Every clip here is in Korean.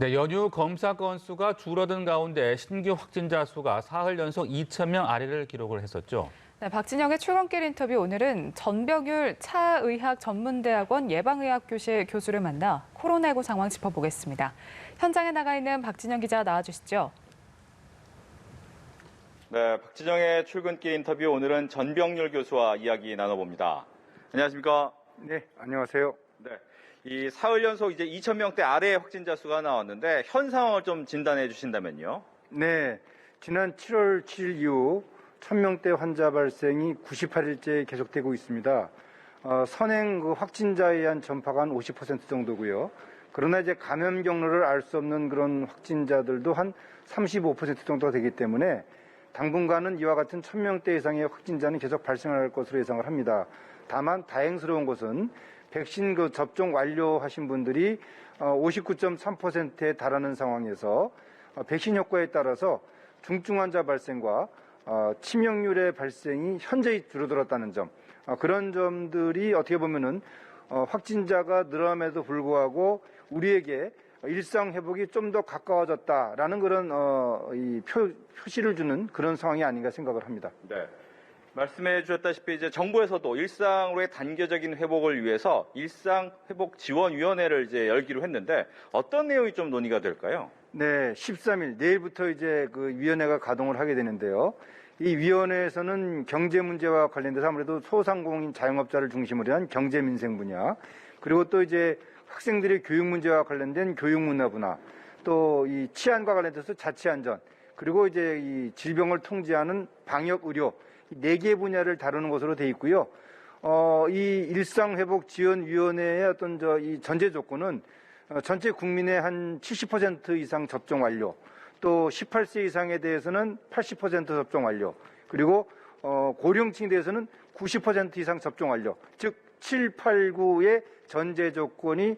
네, 연휴 검사 건수가 줄어든 가운데 신규 확진자 수가 사흘 연속 2,000명 아래를 기록을 했었죠. 네, 박진영의 출근길 인터뷰 오늘은 전병율 차의학 전문대학원 예방의학교실 교수를 만나 코로나19 상황 짚어보겠습니다. 현장에 나가 있는 박진영 기자 나와주시죠. 네, 박진영의 출근길 인터뷰 오늘은 전병율 교수와 이야기 나눠봅니다. 안녕하십니까? 네, 안녕하세요. 네, 이 사흘 연속 이제 2,000명대 아래 확진자 수가 나왔는데 현 상황을 좀 진단해 주신다면요? 네, 지난 7월 7일 이후 1,000명대 환자 발생이 98일째 계속되고 있습니다. 선행 확진자에 의한 전파가 한 50% 정도고요. 그러나 이제 감염 경로를 알 수 없는 그런 확진자들도 한 35% 정도가 되기 때문에 당분간은 이와 같은 1,000명대 이상의 확진자는 계속 발생할 것으로 예상을 합니다. 다만 다행스러운 것은 백신 접종 완료하신 분들이 59.3%에 달하는 상황에서 백신 효과에 따라서 중증 환자 발생과 치명률의 발생이 현저히 줄어들었다는 점, 그런 점들이 어떻게 보면은 확진자가 늘어남에도 불구하고 우리에게 일상 회복이 좀 더 가까워졌다라는 그런 표시를 주는 그런 상황이 아닌가 생각을 합니다. 네. 말씀해 주셨다시피 이제 정부에서도 일상으로의 단계적인 회복을 위해서 일상회복지원위원회를 이제 열기로 했는데 어떤 내용이 좀 논의가 될까요? 네, 13일 내일부터 이제 그 위원회가 가동을 하게 되는데요. 이 위원회에서는 경제 문제와 관련돼서 아무래도 소상공인 자영업자를 중심으로 한 경제 민생 분야, 그리고 또 이제 학생들의 교육 문제와 관련된 교육 문화 분야, 또 이 치안과 관련돼서 자치 안전, 그리고 이제 이 질병을 통제하는 방역 의료, 이 4개 분야를 다루는 것으로 돼 있고요. 이 일상회복지원위원회의 어떤 이 전제 조건은 전체 국민의 한 70% 이상 접종 완료, 또 18세 이상에 대해서는 80% 접종 완료, 그리고 고령층에 대해서는 90% 이상 접종 완료, 즉 7, 8, 9의 전제 조건이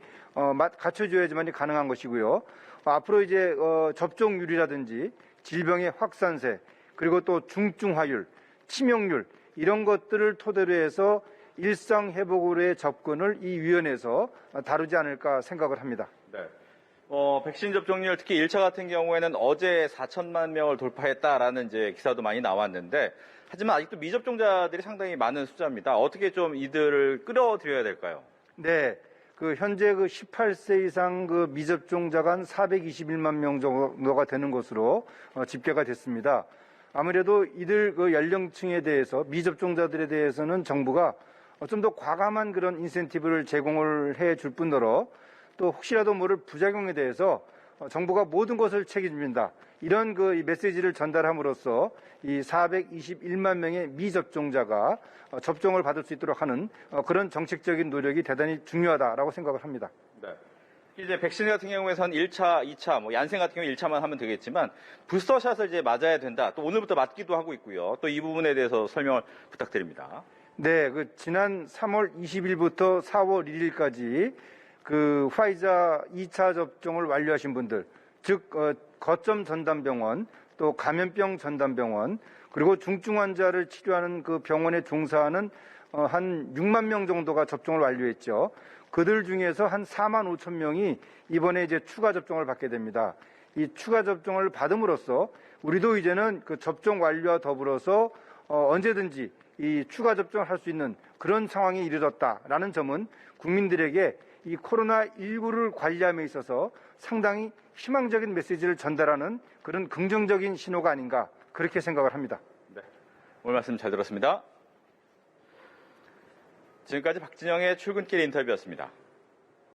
갖춰져야지만 가능한 것이고요. 앞으로 이제 접종률이라든지 질병의 확산세, 그리고 또 중증화율, 치명률, 이런 것들을 토대로 해서 일상 회복으로의 접근을 이 위원회에서 다루지 않을까 생각을 합니다. 네. 백신 접종률 특히 1차 같은 경우에는 어제 4천만 명을 돌파했다라는 이제 기사도 많이 나왔는데, 하지만 아직도 미접종자들이 상당히 많은 숫자입니다. 어떻게 좀 이들을 끌어들여야 될까요? 네. 현재 18세 이상 미접종자가 한 421만 명 정도가 되는 것으로 집계가 됐습니다. 아무래도 이들 연령층에 대해서 미접종자들에 대해서는 정부가 좀 더 과감한 그런 인센티브를 제공을 해 줄 뿐더러 또 혹시라도 모를 부작용에 대해서 정부가 모든 것을 책임집니다. 이런 이 메시지를 전달함으로써 이 421만 명의 미접종자가 접종을 받을 수 있도록 하는 그런 정책적인 노력이 대단히 중요하다라고 생각을 합니다. 네. 이제 백신 같은 경우에선 1차, 2차, 얀센 같은 경우 1차만 하면 되겠지만 부스터샷을 이제 맞아야 된다. 또 오늘부터 맞기도 하고 있고요. 또 이 부분에 대해서 설명을 부탁드립니다. 네, 지난 3월 20일부터 4월 1일까지 화이자 2차 접종을 완료하신 분들, 즉 거점 전담병원, 또 감염병 전담병원, 그리고 중증 환자를 치료하는 병원에 종사하는 한 6만 명 정도가 접종을 완료했죠. 그들 중에서 한 4만 5천 명이 이번에 이제 추가 접종을 받게 됩니다. 이 추가 접종을 받음으로써 우리도 이제는 접종 완료와 더불어서 언제든지 이 추가 접종을 할 수 있는 그런 상황이 이르렀다라는 점은 국민들에게 이 코로나19를 관리함에 있어서 상당히 희망적인 메시지를 전달하는 그런 긍정적인 신호가 아닌가, 그렇게 생각을 합니다. 네, 오늘 말씀 잘 들었습니다. 지금까지 박진영의 출근길 인터뷰였습니다.